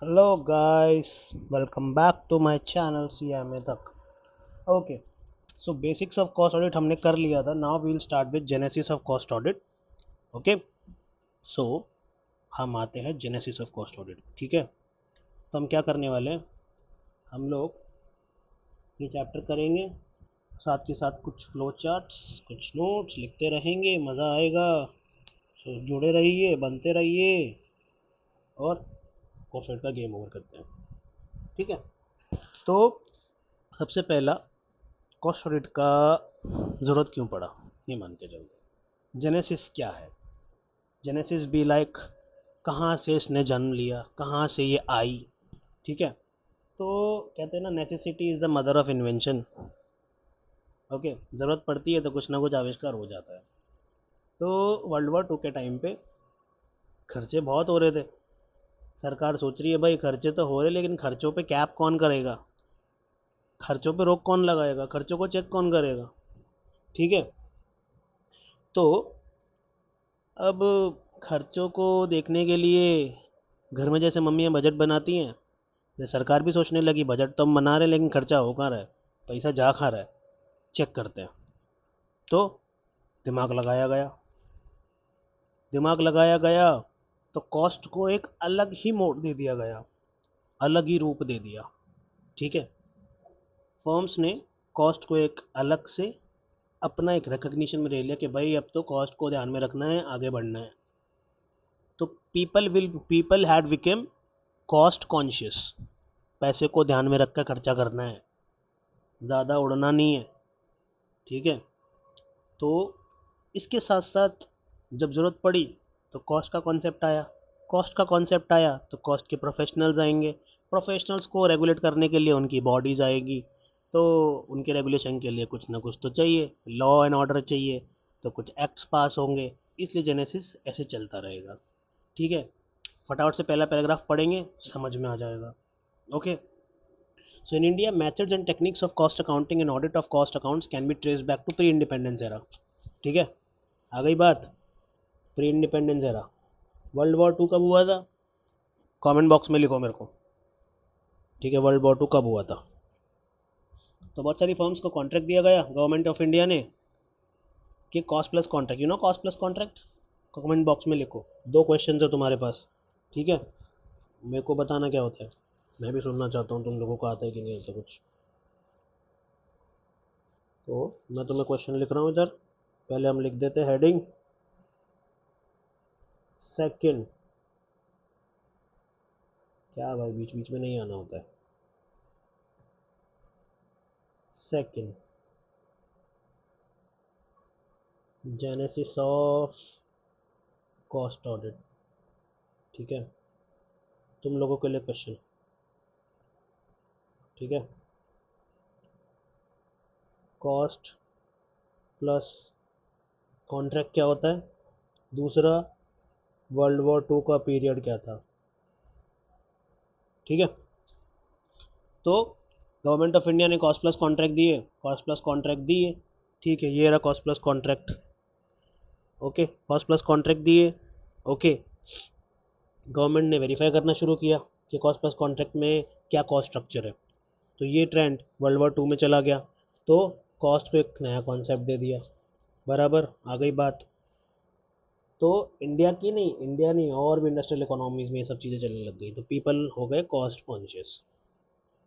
Hello guys, welcome back to my channel CMA तक. Okay, so basics of cost audit हमने कर लिया था. Now we will start with genesis of cost audit. Okay, so हम आते हैं genesis of cost audit. ठीक है, तो हम क्या करने वाले हैं, हम लोग ये चैप्टर करेंगे, साथ के साथ कुछ फ्लो चार्ट्स, कुछ नोट्स लिखते रहेंगे, मज़ा आएगा. So जुड़े रहिए, बनते रहिए और कॉस्ट ऑडिट का गेम ओवर करते हैं. ठीक है, तो सबसे पहला, कॉस्ट ऑडिट का ज़रूरत क्यों पड़ा ये मानते चलते. जेनेसिस क्या है, जेनेसिस बी लाइक कहाँ से इसने जन्म लिया, कहाँ से ये आई. ठीक है, तो कहते हैं ना, necessity is the mother of invention. Okay, ज़रूरत पड़ती है तो कुछ ना कुछ आविष्कार हो जाता है. तो वर्ल्ड वॉर 2 के टाइम पे खर्चे बहुत हो रहे थे. सरकार सोच रही है भाई खर्चे तो हो रहे, लेकिन खर्चों पे कैप कौन करेगा, खर्चों पे रोक कौन लगाएगा, खर्चों को चेक कौन करेगा. ठीक है, तो अब खर्चों को देखने के लिए घर में जैसे मम्मियाँ बजट बनाती हैं, जैसे सरकार भी सोचने लगी बजट तो हम बना रहे हैं लेकिन खर्चा हो कहाँ रहा है, पैसा जा कहाँ रहा है, चेक करते हैं. तो दिमाग लगाया गया, दिमाग लगाया गया तो कॉस्ट को एक अलग ही मोड़ दे दिया गया, अलग ही रूप दे दिया. ठीक है, फर्म्स ने कॉस्ट को एक अलग से अपना एक रिकग्निशन में ले लिया कि भाई अब तो कॉस्ट को ध्यान में रखना है, आगे बढ़ना है. तो people had became cost conscious. पैसे को ध्यान में रख कर खर्चा करना है, ज़्यादा उड़ना नहीं है. ठीक है, तो इसके साथ साथ जब ज़रूरत पड़ी तो कॉस्ट का कॉन्सेप्ट आया. कॉस्ट का कॉन्सेप्ट आया तो कॉस्ट के प्रोफेशनल्स आएंगे. प्रोफेशनल्स को रेगुलेट करने के लिए उनकी बॉडीज़ आएगी. तो उनके रेगुलेशन के लिए कुछ ना कुछ तो चाहिए, लॉ एंड ऑर्डर चाहिए, तो कुछ एक्ट्स पास होंगे. इसलिए जेनेसिस ऐसे चलता रहेगा. ठीक है, फटाफट से पहला पैराग्राफ पढ़ेंगे, समझ में आ जाएगा. Okay, so in India, methods and techniques of cost accounting and audit of cost accounts can be traced back to pre-independence era. ठीक है, आ गई बात. Pre independence era, world war 2 कब हुआ था, कमेंट बॉक्स में लिखो मेरे को. ठीक है, वर्ल्ड वॉर 2 कब हुआ था. तो बहुत सारी फर्म्स को कॉन्ट्रैक्ट दिया गया गवर्नमेंट ऑफ इंडिया ने कि cost plus contract, cost plus contract. Comment box में लिखो, दो क्वेश्चन है तुम्हारे पास. ठीक है, मेरे को बताना क्या होता है, मैं भी सुनना चाहता हूँ तुम लोगों को आता है कि नहीं आता कुछ. तो मैं तुम्हें क्वेश्चन लिख रहा हूँ इधर. पहले हम लिख देते हैं हेडिंग. सेकंड, क्या भाई बीच बीच में नहीं आना होता है. Second, genesis of cost audit. ठीक है, तुम लोगों के लिए क्वेश्चन. ठीक है, कॉस्ट प्लस कॉन्ट्रैक्ट क्या होता है, दूसरा वर्ल्ड वॉर 2 का पीरियड क्या था. ठीक है, तो गवर्नमेंट ऑफ इंडिया ने कॉस्ट प्लस कॉन्ट्रैक्ट दिए, कॉस्ट प्लस कॉन्ट्रैक्ट दिए. ठीक है, ये रहा cost plus contract. Okay, cost plus contract दिए. ओके, गवर्नमेंट ने वेरीफाई करना शुरू किया कि कॉस्ट प्लस कॉन्ट्रैक्ट में क्या कॉस्ट स्ट्रक्चर है. तो ये ट्रेंड वर्ल्ड वॉर 2 में चला गया, तो कॉस्ट को एक नया कॉन्सेप्ट दे दिया. बराबर आ गई बात. तो इंडिया नहीं और भी इंडस्ट्रियल इकोनॉमीज में ये सब चीज़ें चलने लग गई, तो पीपल हो गए कॉस्ट कॉन्शियस.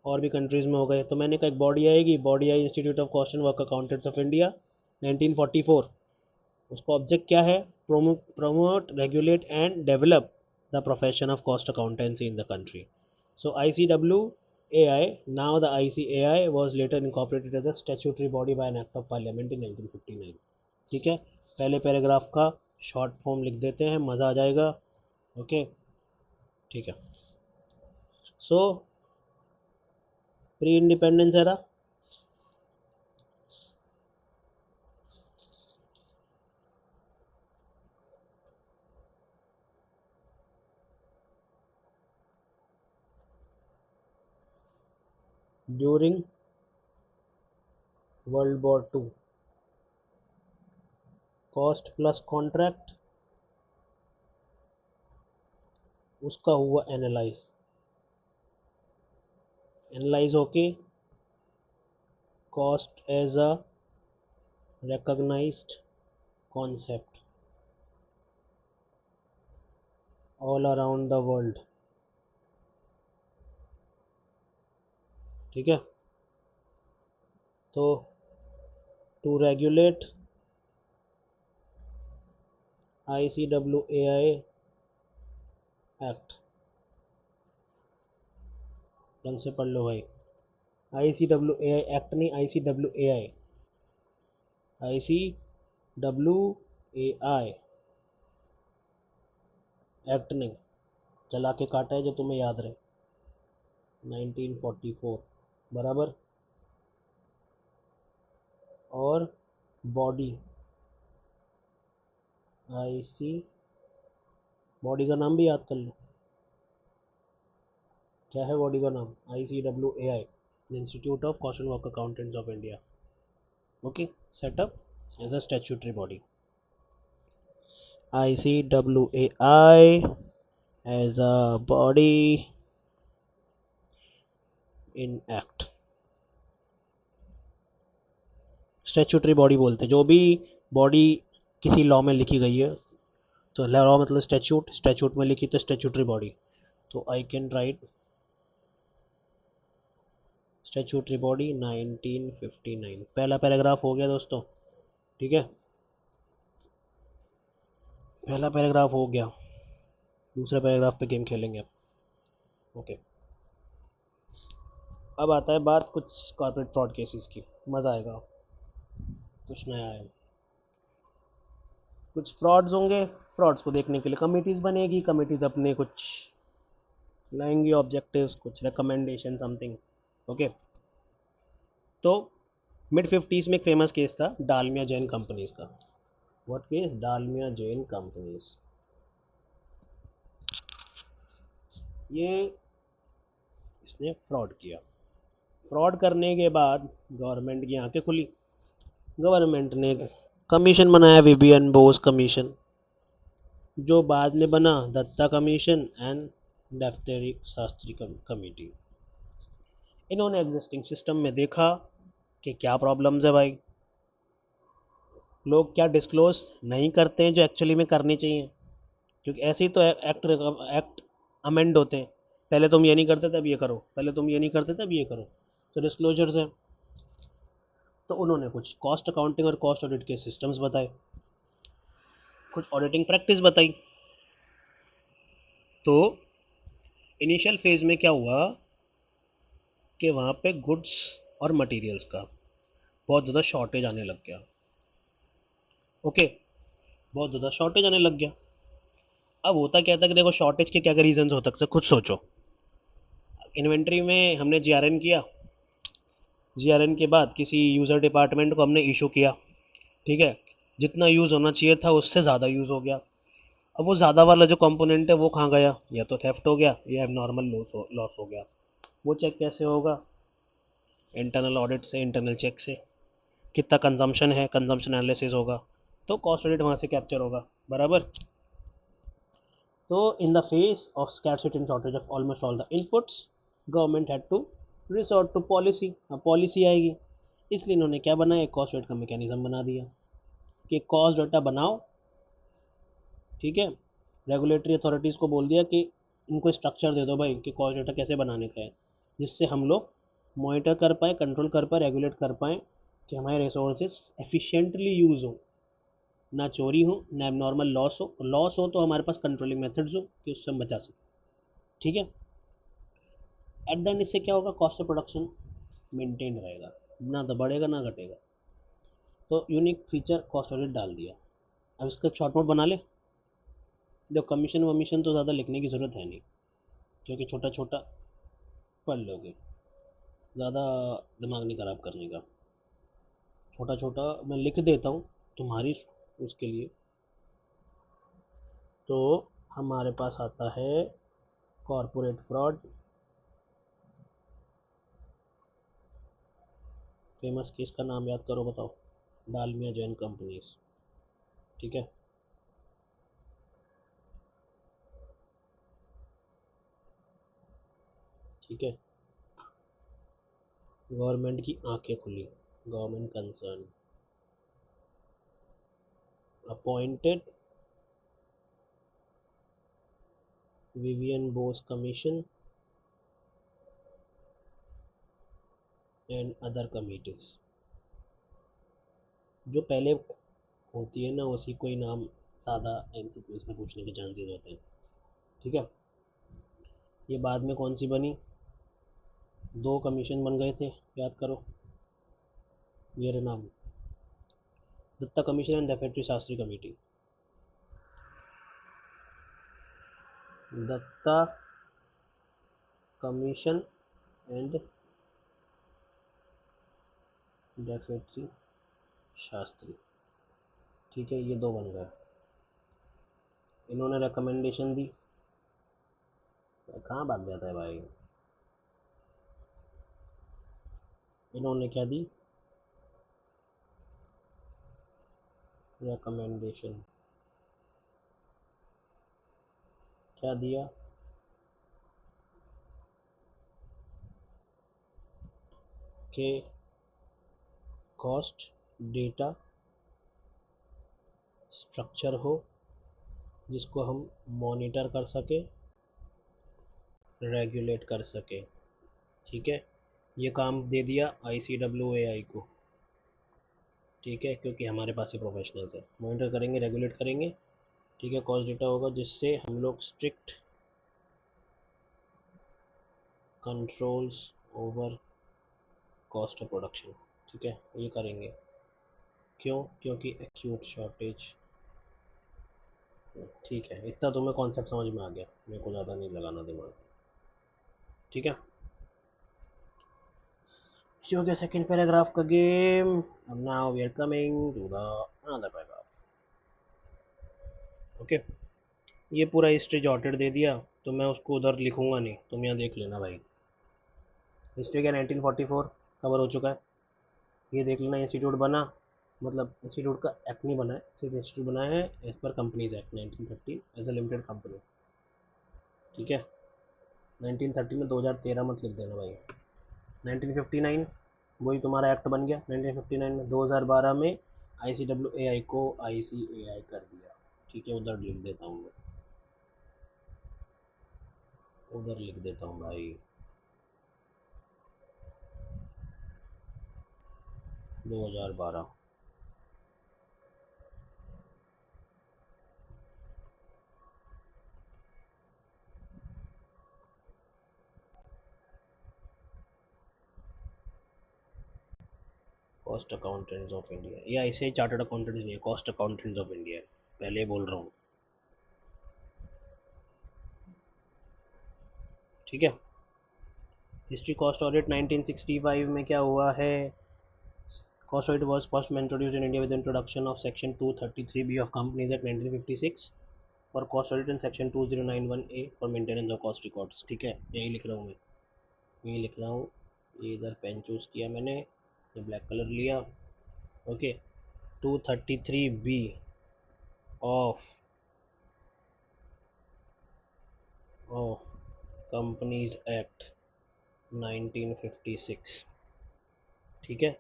और भी कंट्रीज़ में हो गए. तो मैंने कहा एक बॉडी आएगी, body I institute of cost and work accountants of India 1944. उसका ऑब्जेक्ट क्या है, promote regulate and develop the profession of cost accountancy in the country. So ICWAI, now the ICAI was later incorporated as a statutory body by an act of parliament in 1959. ठीक है, पहले paragraph का short form लिख देते हैं, मज़ा आ जाएगा. Okay, ठीक है. So pre independence era, during world war 2 cost plus contract उसका हुआ एनालाइज. एनालाइज होके cost as a recognized concept all around the world. ठीक है, तो टू रेगुलेट ICWAI एक्ट, ढंग से पढ़ लो भाई, ICWAI एक्ट नहीं, ICWAI, ICWAI एक्ट नहीं, चला के काटा है जो तुम्हें याद रहे, 1944 बराबर। और बॉडी, IC, बॉडी का नाम भी याद कर लो, क्या है बॉडी का नाम, ICWAI, institute of cost and work accountants of India. Okay, setup as a statutory body, ICWAI as a body in act, statutory body बोलते हैं जो भी बॉडी किसी लॉ में लिखी गई है, तो लॉ मतलब स्टैट्यूट, स्टैट्यूट में लिखी तो स्टैट्यूटरी बॉडी, तो I can write statutory body 1959। पहला पैराग्राफ हो गया दोस्तों, ठीक है, पहला पैराग्राफ हो गया, दूसरे पैराग्राफ पे गेम खेलेंगे अब। ओके, अब आता है बात कुछ कॉर्पोरेट फ्रॉड केसेस की, मज़ा आएगा, कुछ नया है, कुछ फ्रॉड्स होंगे, फ्रॉड्स को देखने के लिए कमिटीज़ बनेगी, कमिटीज़ अपने कुछ लाएंगी ऑब्जेक्टिव्स, कुछ रिकमेंडेशन समथिंग। ओके, तो मिड 50s में एक फेमस केस था डालमिया जैन कंपनीज का। What case, Dalmia Jain companies, ये इसने फ्रॉड किया, फ्रॉड करने के बाद गवर्नमेंट की आंखें खुली, गवर्नमेंट ने कमीशन बनाया, विबियन बोस कमीशन, जो बाद में बना Dutta commission and Daftary Shastri committee. इन्होंने एग्जिस्टिंग सिस्टम में देखा कि क्या प्रॉब्लम्स है भाई, लोग क्या डिस्क्लोज नहीं करते हैं जो एक्चुअली में करनी चाहिए, क्योंकि ऐसे ही तो एक्ट अमेंड होते हैं, पहले तुम ये नहीं करते थे अब ये करो, पहले तुम ये नहीं करते थे अब ये करो, तो डिस्क्लोजर्स हैं। तो उन्होंने कुछ कॉस्ट अकाउंटिंग और कॉस्ट ऑडिट के सिस्टम्स बताए, कुछ ऑडिटिंग प्रैक्टिस बताई। तो इनिशियल फेज में क्या हुआ कि वहाँ पे गुड्स और मटेरियल्स का बहुत ज़्यादा शॉर्टेज आने लग गया। ओके, बहुत ज़्यादा शॉर्टेज आने लग गया। अब होता क्या था कि देखो शॉर्टेज के क्या क्या रीजन हो सकते, खुद सोचो। इन्वेंट्री में हमने जीआरएन किया, जीआरएन के बाद किसी यूज़र डिपार्टमेंट को हमने इशू किया, ठीक है, जितना यूज़ होना चाहिए था उससे ज़्यादा यूज़ हो गया। अब वो ज़्यादा वाला जो कंपोनेंट है वो कहाँ गया, या तो थेफ्ट हो गया या नॉर्मल लॉस हो गया। वो चेक कैसे होगा, इंटरनल ऑडिट से, इंटरनल चेक से, कितना कंजम्पशन है, कंजम्पशन एनालिसिस होगा, तो कॉस्ट ऑडिट वहाँ से कैप्चर होगा बराबर। तो in the face of scarcity and shortage of almost all the inputs, government had to resort to policy, policy आएगी, इसलिए इन्होंने क्या बनाया, एक कॉस्ट रेट का मैकेनिज्म बना दिया कि कॉस्ट डाटा बनाओ, ठीक है, रेगुलेटरी अथॉरिटीज़ को बोल दिया कि इनको स्ट्रक्चर दे दो भाई कि कॉस्ट डाटा कैसे बनाने का है, जिससे हम लोग मॉनिटर कर पाए, कंट्रोल कर पाए, रेगुलेट कर पाए कि हमारे रिसोर्सेज एफिशिएंटली यूज़ हो, ना चोरी हो, ना एबनॉर्मल लॉस हो, लॉस हो तो हमारे पास कंट्रोलिंग मेथड्स हो कि उससे हम बचा सकें, ठीक है। एट द एंड इससे क्या होगा, कॉस्ट ऑफ प्रोडक्शन मेंटेन रहेगा, ना तो बढ़ेगा ना घटेगा। तो यूनिक फीचर कॉस्ट ऑडिट डाल दिया। अब इसका शॉर्ट नोट बना ले, देखो कमीशन वमीशन तो ज़्यादा लिखने की ज़रूरत है नहीं, क्योंकि छोटा छोटा पढ़ लोगे, ज़्यादा दिमाग नहीं ख़राब करने का, छोटा छोटा मैं लिख देता हूँ तुम्हारी उसके लिए। तो हमारे पास आता है कॉरपोरेट फ्रॉड, फेमस केस का नाम याद करो, बताओ, डालमिया जैन कंपनीज, ठीक है। ठीक है, गवर्नमेंट की आंखें खुली, government concern, appointed Vivian Bose commission and other committees. जो पहले होती है ना उसी को ही नाम सादा एमसीक्यूज में पूछने के चांसेस होते हैं। ठीक है, ये बाद में कौन सी बनी, दो कमीशन बन गए थे, याद करो मेरे नाम, Dutta commission and Daftary Shastri committee. Dutta commission and Daftary Shastri. ठीक है, ये दो बन गए। इन्होंने रिकमेंडेशन दी, कहाँ भाग जाता है भाई, इन्होंने क्या दी, रिकमेंडेशन, क्या दिया, के कॉस्ट डेटा स्ट्रक्चर हो जिसको हम मॉनिटर कर सके, रेगुलेट कर सके। ठीक है, ये काम दे दिया ICWAI को। ठीक है, क्योंकि हमारे पास ही प्रोफेशनल्स है, मॉनिटर करेंगे, रेगुलेट करेंगे। ठीक है, कॉस्ट डेटा होगा जिससे हम लोग strict controls over cost of production. ठीक है, ये करेंगे, क्यों, क्योंकि एक्यूट शॉर्टेज। ठीक है, इतना तुम्हें कॉन्सेप्ट समझ में आ गया, मेरे को ज़्यादा नहीं लगाना दिमाग। ठीक है, हो गया सेकंड पैराग्राफ का गेम। अब now we are coming to the another paragraph. Okay, ये पूरा हिस्ट्री जॉटेड दे दिया तो मैं उसको उधर लिखूंगा नहीं, तुम यहाँ देख लेना भाई। हिस्ट्री का 1944 कवर हो चुका है, ये देख लेना। इंस्टीट्यूट बना, मतलब इंस्टीट्यूट का एक्ट नहीं बना है, सिर्फ इंस्टीट्यूट बनाया है as per companies act 1930 as a limited company. ठीक है, 1930 में 2013 मत लिख देना भाई। 1959 वही तुम्हारा एक्ट बन गया 1959 में। 2012 में ICWAI को ICAI कर दिया। ठीक है, उधर लिख देता हूँ मैं, उधर लिख देता हूँ भाई, 2012। कॉस्ट अकाउंटेंट्स ऑफ इंडिया, या ऐसे ही चार्टर्ड अकाउंटेंट्स नहीं है, कॉस्ट अकाउंटेंट्स ऑफ इंडिया पहले बोल रहा हूँ। ठीक है, हिस्ट्री कॉस्ट ऑडिट 1965 में क्या हुआ है। Cost audit was first introduced in India with the introduction of section 233B of Companies Act 1956 for cost audit and section 2091A for maintenance of cost records। ठीक है, यही लिख रहा हूँ मैं, यही लिख रहा हूँ। ये इधर पेन चूज किया मैंने, ये ब्लैक कलर लिया। Okay, 233B of companies act 1956। ठीक है,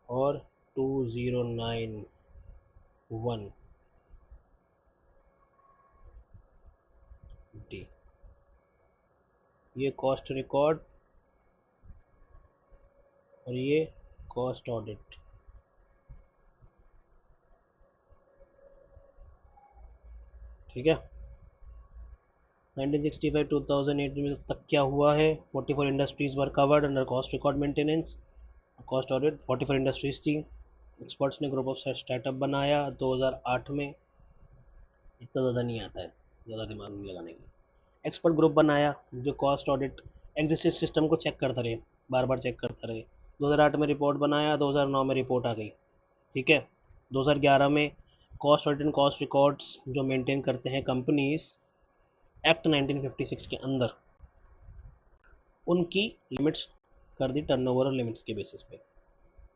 और 2091D, ये कॉस्ट रिकॉर्ड और ये कॉस्ट ऑडिट। ठीक है, 1965-2008 में तक क्या हुआ है, 44 इंडस्ट्रीज वर covered under cost record maintenance cost audit. 44 industries थी। एक्सपर्ट्स ने ग्रुप ऑफ स्टार्टअप बनाया 2008 में। इतना ज़्यादा नहीं आता है, ज़्यादा दिमाग नहीं लगाने के लिए। एक्सपर्ट ग्रुप बनाया जो कॉस्ट ऑडिट एग्जिस्टिंग सिस्टम को चेक करता रहे, बार बार चेक करता रहे। 2008 में रिपोर्ट बनाया, 2009 में रिपोर्ट आ गई। ठीक है, 2011 में cost audit and cost records जो मेंटेन करते हैं कंपनीज एक्ट 1956 के अंदर, उनकी लिमिट्स कर दी टर्नओवर लिमिट्स के बेसिस पे,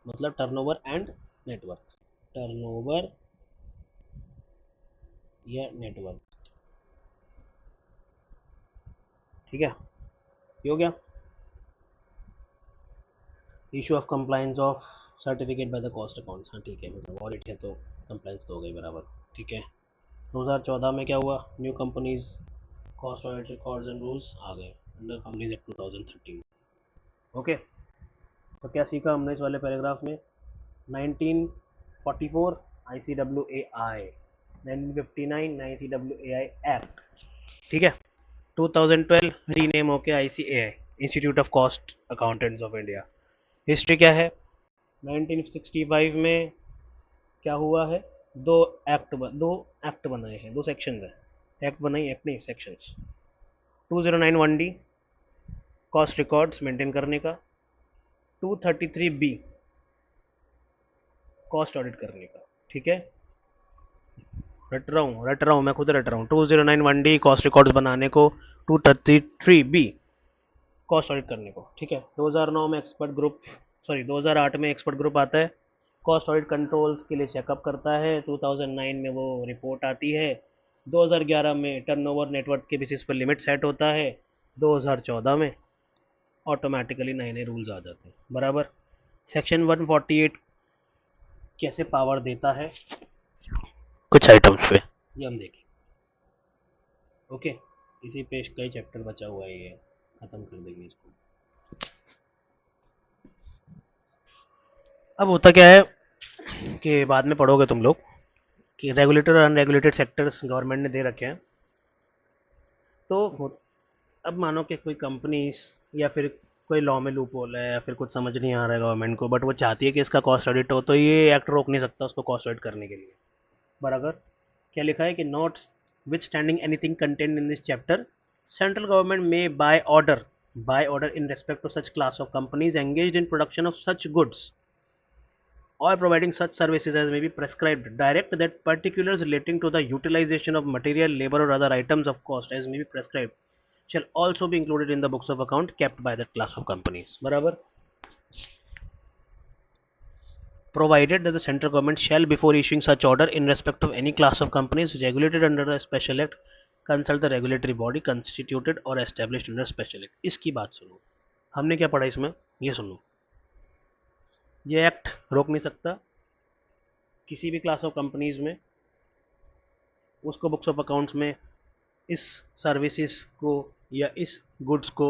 मतलब टर्नओवर एंड नेटवर्क, टर्नओवर या नेटवर्क। ठीक है, ये हो गया। Issue of compliance of certificate by the cost accounts, हाँ ठीक है, मतलब ऑडिट है तो कंप्लाइंस तो हो गई बराबर, ठीक है। 2014 में क्या हुआ, new companies cost audit records and rules आ गए अंडर कंपनीज एक्ट 2013। ओके, तो क्या सीखा हमने इस वाले पैराग्राफ में, 1944 ICWAI, 1959 ICWAI एक्ट, ठीक है। 2012 रीनेम होके ICAI, institute of cost accountants of India. History क्या है, 1965 में क्या हुआ है, दो एक्ट बनाए हैं, दो सेक्शंस हैं, एक्ट बनाई, एक्ट नहीं sections. 2091D cost records maintain करने का, 233B कॉस्ट ऑडिट करने का, ठीक है। रट रहा हूँ मैं खुद रट रहा हूँ। 2091D कॉस्ट रिकॉर्ड्स बनाने को, 233B कॉस्ट ऑडिट करने को, ठीक है। 2009 में एक्सपर्ट ग्रुप, सॉरी 2008 में एक्सपर्ट ग्रुप आता है, कॉस्ट ऑडिट कंट्रोल्स के लिए चेकअप करता है। 2009 में वो रिपोर्ट आती है। 2011 में टर्नओवर नेटवर्क के बेसिस पर लिमिट सेट होता है। 2014 में ऑटोमेटिकली नए नए रूल्स आ जाते हैं, बराबर। सेक्शन 148 कैसे पावर देता है कुछ आइटम्स पे, ये हम देखें। ओके, इसी पे कई चैप्टर बचा हुआ है, ये खत्म कर देंगे इसको। अब होता क्या है कि बाद में पढ़ोगे तुम लोग कि रेगुलेटर और अनरेगुलेटेड सेक्टर्स गवर्नमेंट ने दे रखे हैं। तो अब मानो कि कोई कंपनीज या फिर कोई लॉ में लूप होल है या फिर कुछ समझ नहीं आ रहा है गवर्नमेंट को, बट वो चाहती है कि इसका कॉस्ट ऑडिट हो, तो ये एक्ट रोक नहीं सकता उसको कॉस्ट ऑडिट करने के लिए, बराबर। क्या लिखा है कि notwithstanding anything content in this chapter, central government may by order in respect to such class of companies engaged in production of such goods or providing such services as may be prescribed, direct that particulars relating to the utilization of material, labor or other items of cost as may be prescribed shall also be included in the books of account kept by that class of companies, barabar. Provided that the central government shall, before issuing such order in respect of any class of companies regulated under the special act, consult the regulatory body constituted or established under special act. इसकी बात सुनो, हमने क्या पढ़ा इसमें, ये सुनो। ये एक्ट रोक नहीं सकता किसी भी क्लास ऑफ कंपनीज में उसको बुक्स ऑफ अकाउंट्स में इस सर्विसेज को या इस गुड्स को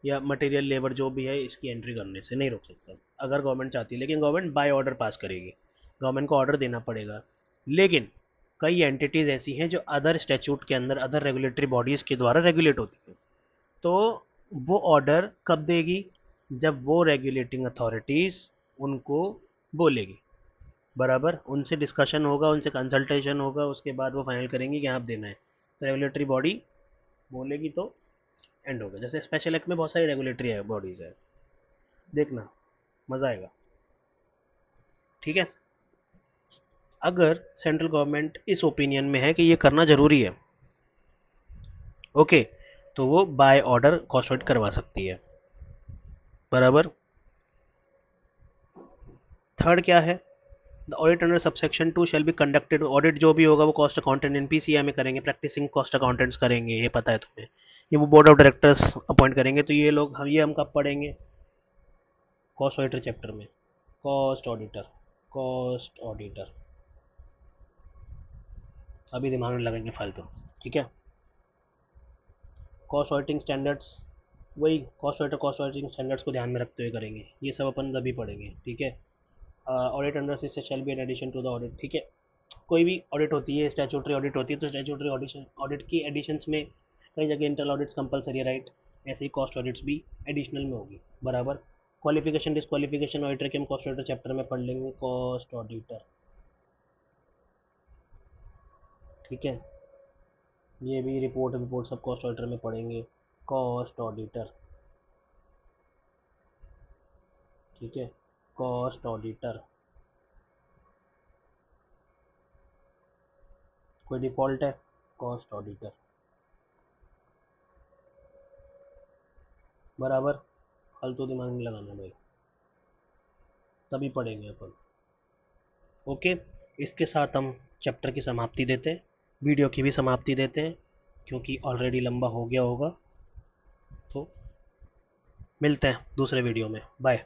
या मटेरियल लेबर जो भी है इसकी एंट्री करने से नहीं रोक सकता, अगर गवर्नमेंट चाहती है। लेकिन गवर्नमेंट बाय ऑर्डर पास करेगी, गवर्नमेंट को ऑर्डर देना पड़ेगा। लेकिन कई एंटिटीज़ ऐसी हैं जो अदर स्टैट्यूट के अंदर, अदर रेगुलेटरी बॉडीज़ के द्वारा रेगुलेट होती हैं, तो वो ऑर्डर कब देगी, जब वो रेगुलेटिंग अथॉरिटीज़ उनको बोलेगी, बराबर। उनसे डिस्कशन होगा, उनसे कंसल्टेशन होगा, उसके बाद वो फाइनल करेंगे कि आप देना है। तो रेगुलेटरी बॉडी बोलेगी तो एंड होगा। जैसे स्पेशल एक्ट में बहुत सारी रेगुलेटरी बॉडीज़ है, देखना मज़ा आएगा, ठीक है। अगर सेंट्रल गवर्नमेंट इस ओपिनियन में है कि ये करना ज़रूरी है, ओके, तो वो बाय ऑर्डर कॉस्ट ऑडिट करवा सकती है, बराबर। थर्ड क्या है, the audit under subsection 2 shall be conducted, audit जो भी होगा वो कॉस्ट अकाउंटेंट एनपीसीआई में करेंगे, प्रैक्टिसिंग कॉस्ट अकाउंटेंट्स करेंगे, ये पता है तुम्हें। ये वो बोर्ड ऑफ डायरेक्टर्स अपॉइंट करेंगे। तो ये लोग हम कब पढ़ेंगे, कॉस्ट ऑडिटर चैप्टर में। कॉस्ट ऑडिटर अभी दिमाग में लगाएंगे फालतू, ठीक है। कॉस्ट ऑडिटिंग स्टैंडर्ड्स, वही कॉस्ट ऑडिटिंग स्टैंडर्ड्स को ध्यान में रखते हुए करेंगे, ये सब अपन अभी पढ़ेंगे, ठीक है। ऑडिट अंडर से shall be in addition to the audit, ठीक है। कोई भी ऑडिट होती है, स्टैट्यूटरी ऑडिट होती है, तो स्टैट्यूटरी ऑडिट की एडिशंस में कई जगह इंटरनल ऑडिट्स कंपलसरी है, राइट। ऐसे ही कॉस्ट ऑडिट्स भी एडिशनल में होगी, बराबर। क्वालिफिकेशन डिस्क्वालिफिकेशन ऑडिटर के हम कॉस्ट ऑडिटर चैप्टर में पढ़ लेंगे, कॉस्ट ऑडिटर, ठीक है। ये भी रिपोर्ट सब कॉस्ट ऑडिटर में पढ़ेंगे, कॉस्ट ऑडिटर, ठीक है। कॉस्ट ऑडिटर, कोई डिफ़ॉल्ट है, कॉस्ट ऑडिटर, बराबर। फालतू दिमाग नहीं लगाना भाई, तभी पढ़ेंगे अपन, ओके। इसके साथ हम चैप्टर की समाप्ति देते हैं, वीडियो की भी समाप्ति देते हैं, क्योंकि ऑलरेडी लंबा हो गया होगा। तो मिलते हैं दूसरे वीडियो में, बाय।